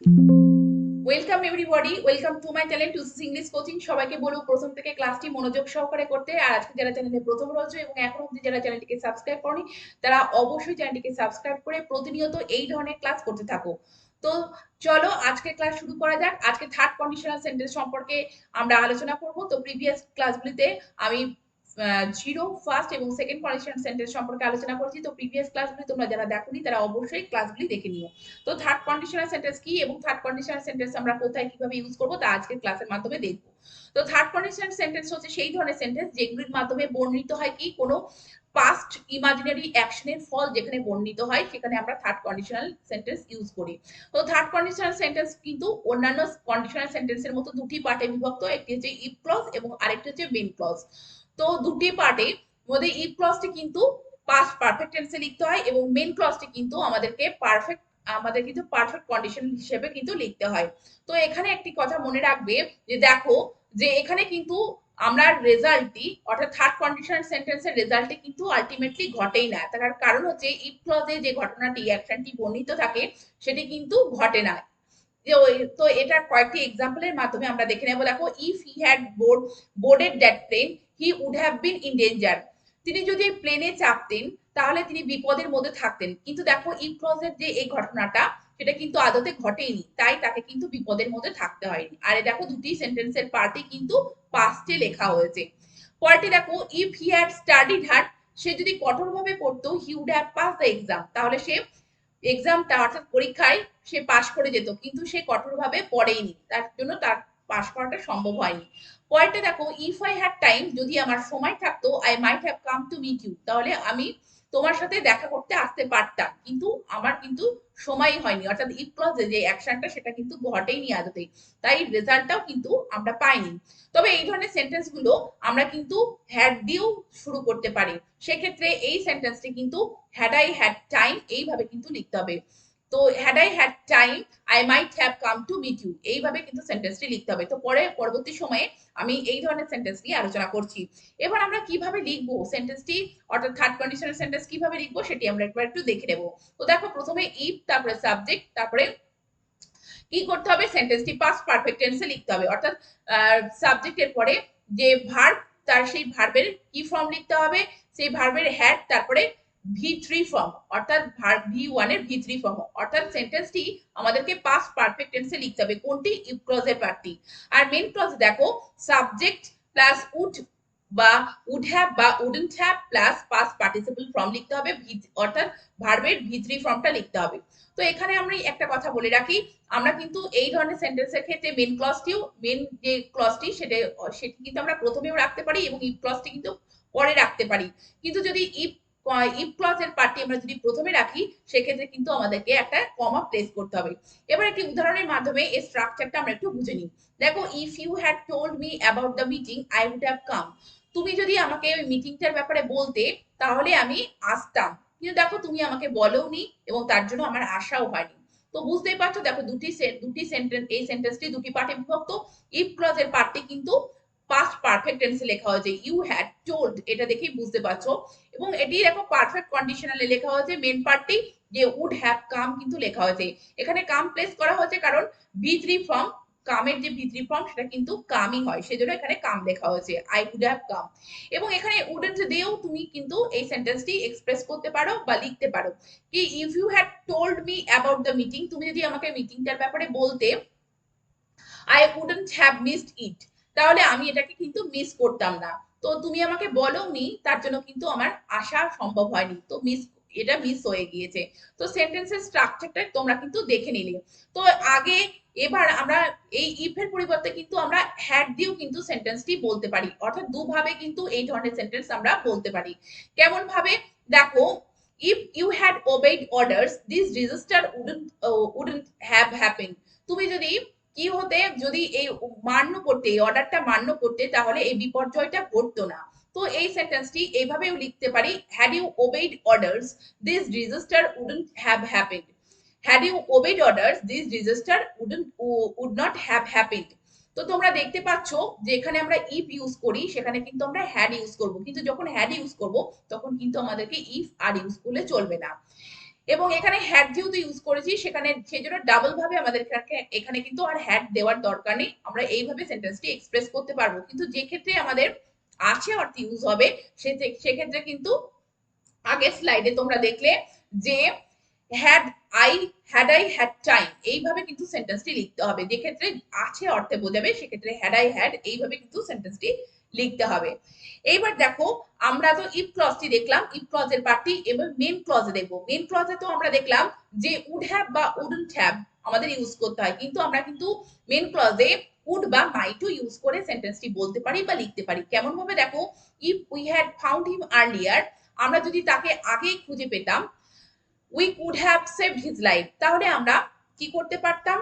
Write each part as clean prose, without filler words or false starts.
Welcome everybody, welcome to my channel টুসি English coaching. সবাইকে বলবো প্রথম থেকে ক্লাসটি মনোযোগ সহকারে করতে। আর আজকে যারা চ্যানেলে প্রথম রয়েছে এবং এখন অবধি যারা চ্যানেলটিকে সাবস্ক্রাইব করনি, তারা অবশ্যই চ্যানেলটিকে সাবস্ক্রাইব করে প্রতিনিয়ত এই ধরনের ক্লাস করতে থাকো। তো চলো আজকে ক্লাস শুরু করা যাক। আজকে থার্ড কন্ডিশনাল সেন্টেন্স সম্পর্কে আমরা আলোচনা করব। তো প্রিভিয়াস ক্লাসগুলিতে আমি জিরো, ফার্স্ট এবং সেকেন্ড কন্ডিশনাল সেন্টেন্স সম্পর্কে আলোচনা করছি। তো প্রিভিয়াস ক্লাসগুলি তোমরা যারা দেখোনি তারা অবশ্যই ক্লাসগুলি দেখে নিও। তো থার্ড কন্ডিশনাল সেন্টেন্স কি এবং থার্ড কন্ডিশনাল সেন্টেন্স আমরা কোথায় কিভাবে ইউজ করব তা আজকের ক্লাসের মাধ্যমে দেখব। তো থার্ড কন্ডিশনাল সেন্টেন্স হচ্ছে সেই ধরনের সেন্টেন্স যেগুলির মাধ্যমে বর্ণিত হয় কি কোনো পাস্ট ইমাজিনারি অ্যাকশনের ফল যেখানে বর্ণিত হয় সেখানে আমরা থার্ড কন্ডিশনাল সেন্টেন্স ইউজ করি। তো থার্ড কন্ডিশনাল সেন্টেন্স কিন্তু অন্যান্য কন্ডিশনাল সেন্টেন্সের মতো দুটি পার্টে বিভক্ত। একটি হচ্ছে ইফ ক্লজ এবং আরেকটি হচ্ছে মেন ক্লজ। তো দুটি পার্টে মধ্যে ইফ ক্লজটি কিন্তু পাস্ট পারফেক্ট টেন্সে লিখতে হয় এবং মেন ক্লজটি কিন্তু আমাদের কিন্তু পারফেক্ট কন্ডিশন হিসেবে কিন্তু লিখতে হয়। তো এখানে একটি কথা মনে রাখবে যে দেখো যে এখানে কিন্তু আমরা রেজাল্টটি অর্থাৎ থার্ড কন্ডিশনাল সেন্টেন্সের রেজাল্টটি কিন্তু আলটিমেটলি ঘটেই না। তার কারণ হচ্ছে ইফ ক্লজে যে ঘটনাটি অ্যাকশনটি বর্ণিত থাকে সেটি কিন্তু ঘটে না। তো এটার কয়েকটি এক্সাম্পলের মাধ্যমে আমরা দেখে নেব। দেখো, if he had boarded that plane he would have been in danger. তিনি যদি প্লেনে চাপতেন তাহলে তিনি বিপদের মধ্যে থাকতেন। কিন্তু দেখো ইফ ক্লজের যে এই ঘটনাটা সেটা কিন্তু আদতে ঘটেনি, তাই তাকে কিন্তু বিপদের মধ্যে থাকতে হয়নি। আর দেখো দুটি সেন্টেন্সের পার্টি কিন্তু পাস্টে লেখা হয়েছে। পরেরটি দেখো, if he had studied hard, সে যদি কঠোরভাবে পড়তো he would have pass the exam, তাহলে সে এক্সামটা অর্থাৎ পরীক্ষায় সে পাশ করে যেত। কিন্তু সে কঠোরভাবে পড়েইনি, তার জন্য তার পাশ করাটা সম্ভব হয়নি। পরেরটা দেখো, ইফ আই হ্যাড টাইম, যদি আমার সময় থাকতো I might have come to meet you, তাহলে আমি তোমার সাথে দেখা করতে আসতে পারতাম, কিন্তু আমার কিন্তু সময় হয়নি। অর্থাৎ ইফ ক্লজে যে অ্যাকশনটা সেটা কিন্তু ঘটেইনি আদতে, তাই রেজাল্টটাও কিন্তু আমরা পাইনি। তবে এই ধরনের সেন্টেন্স গুলো আমরা কিন্তু হ্যাড দিয়েও শুরু করতে পারি। সেক্ষেত্রে এই সেন্টেন্সটি কিন্তু হ্যাড আই হ্যাড টাইম এইভাবে কিন্তু লিখতে হবে। তো had I had time I might have come to meet you, এইভাবে কিন্তু সেন্টেন্সটি লিখতে হবে। তো পরবর্তী সময়ে আমি এই ধরনের সেন্টেন্স নিয়ে আলোচনা করছি। এবার আমরা কিভাবে লিখবো সেন্টেন্সটি, অর্থাৎ থার্ড কন্ডিশনাল সেন্টেন্স কিভাবে লিখবো সেটি আমরা একটু দেখে নেব। তো দেখো, প্রথমে ইফ, তারপরে সাবজেক্ট, তারপরে কি করতে হবে, সেন্টেন্সটি পাস্ট পারফেক্ট টেন্সে লিখতে হবে। অর্থাৎ সাবজেক্টের পরে যে ভার্ব, তার সেই ভার্বের কি ফর্ম লিখতে হবে, সেই ভার্বের হ্যাড, তারপরে ভি3 ফর্ম, অর্থাৎ ভার্ব ভি1 এর ভি3 ফর্ম। অর্থাৎ সেন্টেন্সটি আমাদেরকে পাস্ট পারফেক্ট টেন্সে লিখতে হবে। কোনটি? ইফ ক্লজের পার্টটি। আর মেন ক্লজ দেখো, সাবজেক্ট প্লাস উড বা উড হ্যাভ বা wouldn't have plus past participle form লিখতে হবে, অর্থাৎ ভার্বের ভি3 ফর্মটা লিখতে হবে। তো এখানে আমরা একটা কথা বলে রাখি, আমরা কিন্তু এই ধরনের সেন্টেন্সের ক্ষেত্রে মেন যে ক্লজটি সেটি কিন্তু আমরা প্রথমেও রাখতে পারি এবং ইফ ক্লজটি কিন্তু পরে রাখতে পারি। কিন্তু যদি ইফ ক্লজের পার্টটি আমরা যদি প্রথমে রাখি সেক্ষেত্রে কিন্তু আমাদেরকে একটা কমা প্লেস করতে হবে। এবার একটি উদাহরণের মাধ্যমে এই স্ট্রাকচারটা আমরা একটু বুঝে নিই। দেখো, if you had told me about the meeting I would have come. তুমি যদি আমাকে ওই মিটিংটার ব্যাপারে বলতে তাহলে আমি আসতাম, কিন্তু দেখো তুমি আমাকে বলোনি এবং তার জন্য আমার আশাও হয়নি। তো বুঝতেই পারছো, দেখো দুটি সেন্টেন্স, এই সেন্টেন্সটি দুটি পার্টে বিভক্ত। ইফ ক্লজের পার্টটি কিন্তু পাস্ট পারফেক্ট টেন্সে লেখা হয়েছে, ইউ হ্যাড টোল্ড, এটা দেখেই বুঝতে পারছো। এবং এটি দেখো পারফেক্ট কন্ডিশনালে লেখা হয়েছে, মেন পার্টটি যে উড হ্যাভ কাম কিন্তু লেখা হয়েছে। এখানে কাম প্লেস করা হয়েছে কারণ ভি3 ফর্ম, কামের যে ভি3 ফর্ম সেটা কিন্তু কামই হয়, সেজন্য এখানে কাম লেখা হয়েছে, আই উড হ্যাভ কাম। এবং এখানে উডন্ট দিয়েও তুমি কিন্তু এই সেন্টেন্সটি এক্সপ্রেস করতে পারো বা লিখতে পারো কি, if you had told me about the meeting, তুমি যদি আমাকে মিটিংটার ব্যাপারে বলতে I wouldn't have missed it, তাহলে আমি এটাকে কিন্তু মিস করতাম না। তো তুমি আমাকে বলোনি, তার জন্য কিন্তু আমার আসা সম্ভব হয়নি, তো এটা মিস হয়ে গিয়েছে। তো সেন্টেন্সের স্ট্রাকচারটা তোমরা কিন্তু দেখে নিলে। তো আগে এবার আমরা এই ইফ এর পরিবর্তে কিন্তু আমরা হ্যাড দিয়েও কিন্তু সেন্টেন্সটি বলতে পারি। অর্থাৎ দুভাবে কিন্তু এই ধরনের সেন্টেন্স আমরা বলতে পারি। কেমন ভাবে? দেখো, if you had obeyed orders this disaster wouldn't have happened. তুমি যদি কি হতে, যদি এই মান্য করতে, এই অর্ডারটা মান্য করতে, তাহলে এই বিপর্যয়টা ঘটতো না। তো এই সেন্টেন্সটি এইভাবেও লিখতে পারি, had you obeyed orders this disaster wouldn't have happened. Had you obeyed orders this disaster would not have happened. তো তোমরা দেখতে পাচ্ছ যে এখানে আমরা ইফ ইউজ করি সেখানে কিন্তু আমরা হ্যাড ইউজ করব, কিন্তু যখন হ্যাড ইউজ করব তখন কিন্তু আমাদেরকে ইফ আর ইউজ করলে চলবে না। এবং এখানে হ্যাড যেহেতু ইউজ করেছি সেখানে সেজন্য ডাবল ভাবে আমাদের এখানে কিন্তু আর হ্যাড দেওয়ার দরকার নেই, আমরা এইভাবে সেন্টেন্সটি এক্সপ্রেস করতে পারবো। কিন্তু যে ক্ষেত্রে আমাদের আছে অর্থে ইউজ হবে সেক্ষেত্রে কিন্তু আগের স্লাইডে তোমরা দেখলে যে হ্যাড আই হ্যাড টাইম এইভাবে কিন্তু সেন্টেন্সটি লিখতে হবে। যে ক্ষেত্রে আছে অর্থে বোঝাবে সেক্ষেত্রে হ্যাড আই হ্যাড এইভাবে কিন্তু সেন্টেন্সটি লিখতে হবে। এইবার দেখো আমরা তো ইফ ক্লজটি দেখলাম, ইফ ক্লজের পার্টি, এবার মেন ক্লজে দেখবো। মেন ক্লজে তো আমরা দেখলাম যে উড হ্যাভ বা উডন্ট হ্যাভ আমাদের ইউজ করতে হয়, কিন্তু আমরা কিন্তু মেন ক্লজে উড বা মাইটও ইউজ করে সেন্টেন্সটি বলতে পারি বা লিখতে পারি। কেমন ভাবে দেখো, if we had found him earlier, আমরা যদি তাকে আগেই খুঁজে পেতাম, we could have saved his life, তাহলে আমরা কি করতে পারতাম,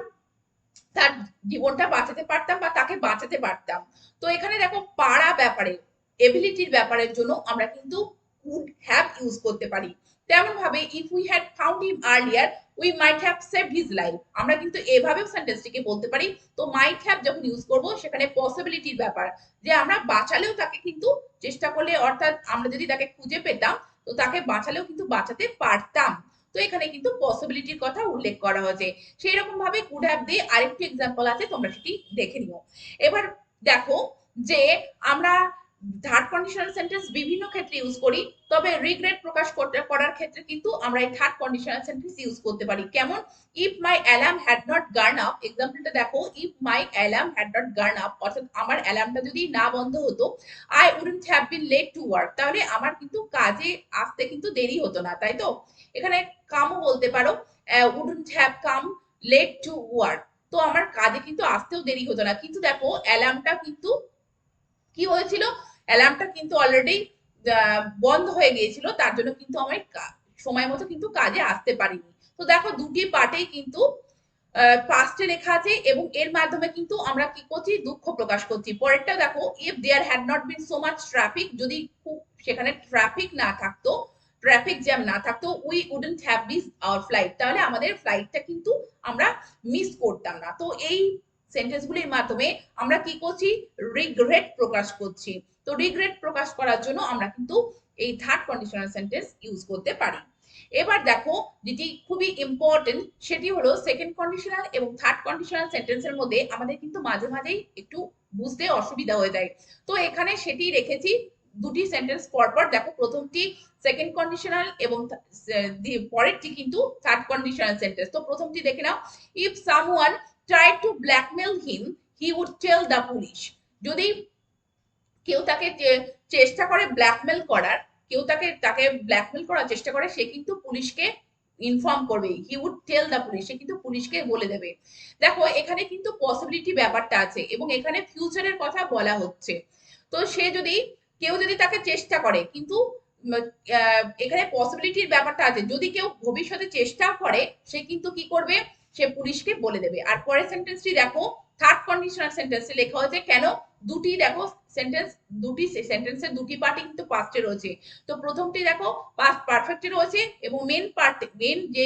তার জীবনটা বাঁচাতে পারতাম বা তাকে বাঁচাতে পারতাম। তো এখানে দেখো পারা ব্যাপারে, এবিলিটির ব্যাপারের জন্য আমরা কিন্তু কুড হ্যাভ ইউজ করতে পারি। তেমন ভাবে if we had found him earlier we might have saved his life, আমরা কিন্তু এভাবেও সেন্টেন্সটিকে বলতে পারি। তো মাইট হ্যাভ যখন ইউজ করব সেখানে পসিবিলিটির ব্যাপার, যে আমরা বাঁচালেও তাকে কিন্তু চেষ্টা করলে, অর্থাৎ আমরা যদি তাকে খুঁজে পেতাম তো তাকে বাঁচালেও কিন্তু বাঁচাতে পারতাম। তো এখানে কিন্তু পসিবিলিটির কথা উল্লেখ করা হয়েছে। সেই রকম ভাবে কুড হ্যাভ দিয়ে আরেকটি এক্সাম্পল আছে, তোমরা সেটি দেখে নিও। এবার দেখো যে আমরা থার্ড কন্ডিশনাল সেন্টেন্স বিভিন্ন ক্ষেত্রে ইউজ করি, তবে রিগ্রেট প্রকাশ করার ক্ষেত্রে কিন্তু আমরা এই থার্ড কন্ডিশনাল সেন্টেন্স ইউজ করতে পারি। কেমন, if my alarm had not gone up, এক্সাম্পলটা দেখো, if my alarm had not gone up, অর্থাৎ আমার অ্যালার্মটা যদি না বন্ধ হতো, I wouldn't have been late to work, তাহলে আমার কিন্তু কাজে আসতে কিন্তু দেরি হতো না, তাই তো। এখানে কামও বলতে পারো, wouldn't have come late to work, তো আমার কাজে কিন্তু আসতেও দেরি হতো না। কিন্তু দেখো অ্যালার্মটা কিন্তু কি হয়েছিল, অ্যালার্মটা কিন্তু অলরেডি বন্ধ হয়ে গিয়েছিল, তার জন্য কিন্তু আমি সময় মতো কিন্তু কাজে আসতে পারিনি। তো দেখো দুটি পার্টেই কিন্তু পাস্টে লেখা আছে এবং এর মাধ্যমে কিন্তু আমরা কি করছি, দুঃখ প্রকাশ করছি। পরেরটা দেখো, if there had not been so much traffic, যদি সেখানে ট্রাফিক না থাকতো, ট্রাফিক জ্যাম না থাকতো, we wouldn't have miss our flight, তাহলে আমাদের ফ্লাইটটা কিন্তু আমরা মিস করতাম না। তো এই সেন্টেন্সগুলির মাধ্যমে আমরা কি করছি, রিগ্রেট প্রকাশ করছি। তো রিগ্রেট প্রকাশ করার জন্য আমরা কিন্তু এই থার্ড কন্ডিশনাল সেন্টেন্স ইউজ করতে পারি। এবার দেখো যেটি খুবই ইম্পর্টেন্ট সেটি হলো সেকেন্ড কন্ডিশনাল এবং থার্ড কন্ডিশনাল সেন্টেন্সের মধ্যে আমাদের কিন্তু মাঝে মাঝেই একটু বুঝতে অসুবিধা হয়ে যায়। তো এখানে সেটি রেখেছি দুটি সেন্টেন্স পরপর। দেখো প্রথমটি সেকেন্ড কন্ডিশনাল এবং পরেরটি কিন্তু থার্ড কন্ডিশনাল সেন্টেন্স। তো প্রথমটি দেখে নাও, if someone tried to blackmail him he would tell the police, যদি কেউ তাকে চেষ্টা করে ব্ল্যাকমেল করার, কেউ তাকে তাকে ব্ল্যাকমেল করার চেষ্টা করে, সে কিন্তু পুলিশকে ইনফর্ম করবে, he would tell the police, সে কিন্তু পুলিশকে বলে দেবে। দেখো এখানে কিন্তু পসিবিলিটি ব্যাপারটা আছে এবং এখানে ফিউচারের কথা বলা হচ্ছে। তো সে যদি, কেউ যদি তাকে চেষ্টা করে, কিন্তু এখানে পসিবিলিটির ব্যাপারটা আছে, যদি কেউ ভবিষ্যতে চেষ্টা করে সে কিন্তু কি করবে, সে পুলিশকে বলে দেবে। আর পরের সেন্টেন্সটি দেখো, থার্ড কন্ডিশনাল সেন্টেন্সে লেখা হয়েছে, কেন দুটি দেখো সেন্টেন্স, দুটি সেন্টেন্সের দুটি পার্টই কিন্তু পাস্টে রয়েছে। তো প্রথমটি দেখো পাস্ট পারফেক্টে রয়েছে এবং মেন পার্ট, মেন যে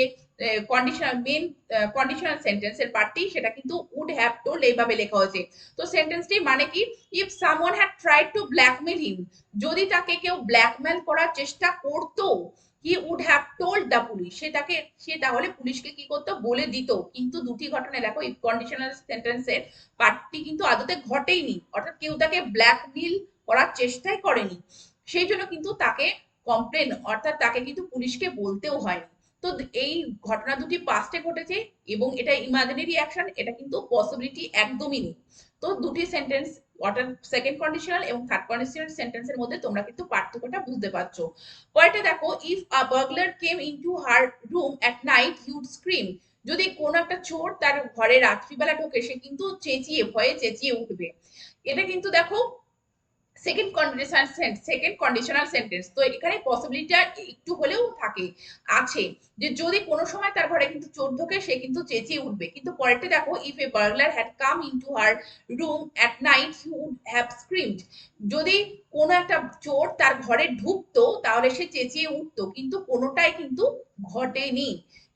কন্ডিশনাল, মেন কন্ডিশনাল সেন্টেন্সের পার্টটি সেটা কিন্তু উড হ্যাভ টোল্ড এইভাবে লেখা হয়েছে। তো সেন্টেন্সটি মানে কি, if someone had tried to blackmail him, যদি তাকে কেউ ব্ল্যাকমেল করার চেষ্টা করতো, he would have told the police, সে তাহলে পুলিশকে কি করতো, বলে দিত। কিন্তু দুটি ঘটনা দেখো, ইফ কন্ডিশনাল সেন্টেন্সের পার্টটি কিন্তু আদতে ঘটেইনি, অর্থাৎ কেউ তাকে ব্ল্যাকমেল করার চেষ্টাই করেনি, সেই জন্য কিন্তু তাকে কমপ্লেন, অর্থাৎ তাকে কিন্তু পুলিশকে বলতেও হয়নি। তো এই ঘটনা দুটি পাস্টে ঘটেছে এবং এটা ইমাজিনারি অ্যাকশন, এটা কিন্তু পসিবিলিটি একদমই নেই। তো দুটি সেন্টেন্স, অর্থাৎ সেকেন্ড কন্ডিশনাল এবং থার্ড কন্ডিশনাল সেন্টেন্সের মধ্যে তোমরা কিন্তু পার্থক্যটা বুঝতে পারছো। পরেরটা দেখো, if a burglar came into her room at night he would scream, যদি কোন একটা চোর তার ঘরে রাত্রিবেলা ঢোকে সে কিন্তু চেঁচিয়ে, ভয়ে চেঁচিয়ে উঠবে। এটা কিন্তু দেখো সেকেন্ড কন্ডিশনাল সেন্টেন্স। তো এখানে পসিবিলিটিটা একটু হলেও থাকে, আছে, যে যদি কোনো সময় তার ঘরে কিন্তু চোর ঢোকে সে কিন্তু চেঁচিয়ে উঠবে। কিন্তু পরেরটা দেখো, if a burglar had come into her room at night he would have screamed, যদি কোনো একটা চোর তার ঘরে ঢুকতো তাহলে সে চেঁচিয়ে উঠতো, কিন্তু কোনোটাই কিন্তু ঘটেনি।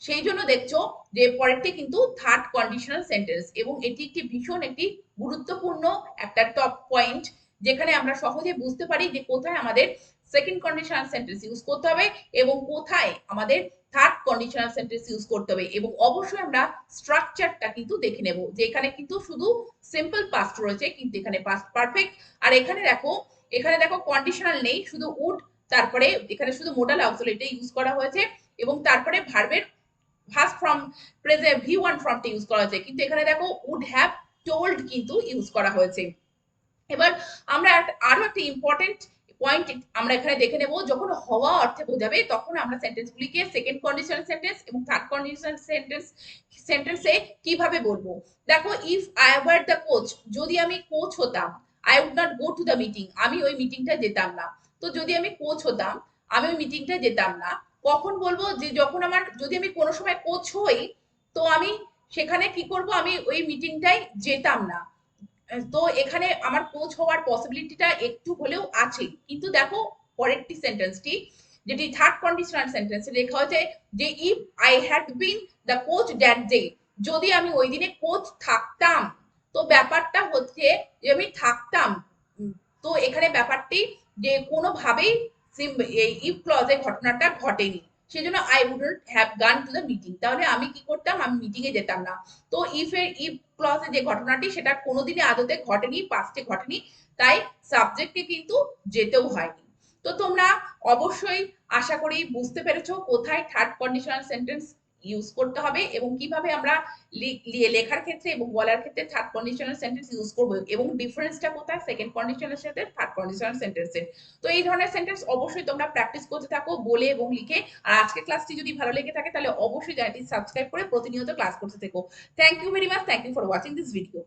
সেই জন্য দেখছো যে পরেরটি কিন্তু থার্ড কন্ডিশনাল সেন্টেন্স এবং এটি একটি ভীষণ একটি গুরুত্বপূর্ণ একটা টপ পয়েন্ট, যেখানে আমরা সহজে বুঝতে পারি যে কোথায় আমাদের সেকেন্ড কন্ডিশনাল সেন্টেন্স ইউজ করতে হবে এবং কোথায় আমাদের থার্ড কন্ডিশনাল সেন্টেন্স ইউজ করতে হবে। এবং অবশ্যই আমরা স্ট্রাকচারটা কিন্তু দেখে নেব যে এখানে কিন্তু শুধু সিম্পল পাস্ট রয়েছে, কিন্তু এখানে পাস্ট পারফেক্ট। আর এখানে দেখো কন্ডিশনাল নেই, শুধু উড, তারপরে এখানে শুধু মোডাল অক্সিলারিটা ইউজ করা হয়েছে, এবং তারপরে ভার্বের ফার্স্ট ফর্ম প্রেজেন্ট V1 ফর্মটা ইউজ করা হয়েছে, কিন্তু এখানে দেখো উড হ্যাভ টোল্ড কিন্তু ইউজ করা হয়েছে। এবার আমরা আরো একটা ইম্পর্টেন্ট পয়েন্ট আমরা এখানে দেখে নেব, যখন হওয়া অর্থে বোঝাবে তখন আমরা সেন্টেন্সগুলিকে সেকেন্ড কন্ডিশনাল সেন্টেন্স এবং থার্ড কন্ডিশনাল সেন্টেন্সে কিভাবে বলবো। দেখো, if I were the coach, যদি আমি কোচ হতাম, I would not go to the meeting, আমি ওই মিটিংটা যেতাম না। তো যদি আমি কোচ হতাম, আমি ওই মিটিংটা যেতাম না, কখন বলবো, যে যখন যদি আমি কোনো সময় কোচ হই, তো আমি সেখানে কি করব, আমি ওই মিটিংটাই যেতাম না। তো এখানে আমার কোচ হওয়ার পসিবিলিটিটা একটু হলেও আছে, কিন্তু দেখো পরেরটি সেন্টেন্সটি, যেটি থার্ড কন্ডিশনাল সেন্টেন্স লেখা হয়েছে যে if I had been the coach that day, যদি আমি ওই দিনে কোচ থাকতাম। তো ব্যাপারটা হচ্ছে যে আমি থাকতাম, তো এখানে ব্যাপারটি যে কোনোভাবেই এই ইফ ক্লজে ঘটনাটা ঘটেনি, সেজন্য আই উডন্ট হ্যাভ গান টু দ্য মিটিং, তাহলে আমি কি করতাম, আমি মিটিং এ যেতাম না। তো ইফ ক্লজে যে ঘটনাটি সেটা কোনোদিনই আদতে ঘটেনি, পাস্টে ঘটেনি, তাই সাবজেক্টে কিন্তু যেতেও হয়নি। তো তোমরা অবশ্যই আশা করি বুঝতে পেরেছো কোথায় থার্ড কন্ডিশনাল সেন্টেন্স ইউজ করতে হবে এবং কিভাবে আমরা লেখার ক্ষেত্রে এবং বলার ক্ষেত্রে থার্ড কন্ডিশনাল সেন্টেন্স ইউজ করব, এবং ডিফারেন্সটা কোথায় সেকেন্ড কন্ডিশনাল সাথে থার্ড কন্ডিশনাল সেন্টেন্সের। তো এই ধরনের সেন্টেন্স অবশ্যই তোমরা প্র্যাকটিস করতে থাকো বলে এবং লিখে। আর আজকের ক্লাসটি যদি ভালো লেগে থাকে তাহলে অবশ্যই চ্যানেলটি সাবস্ক্রাইব করে প্রতিনিয়ত ক্লাস করতে থেকো। Thank you very much, thank you for watching this video.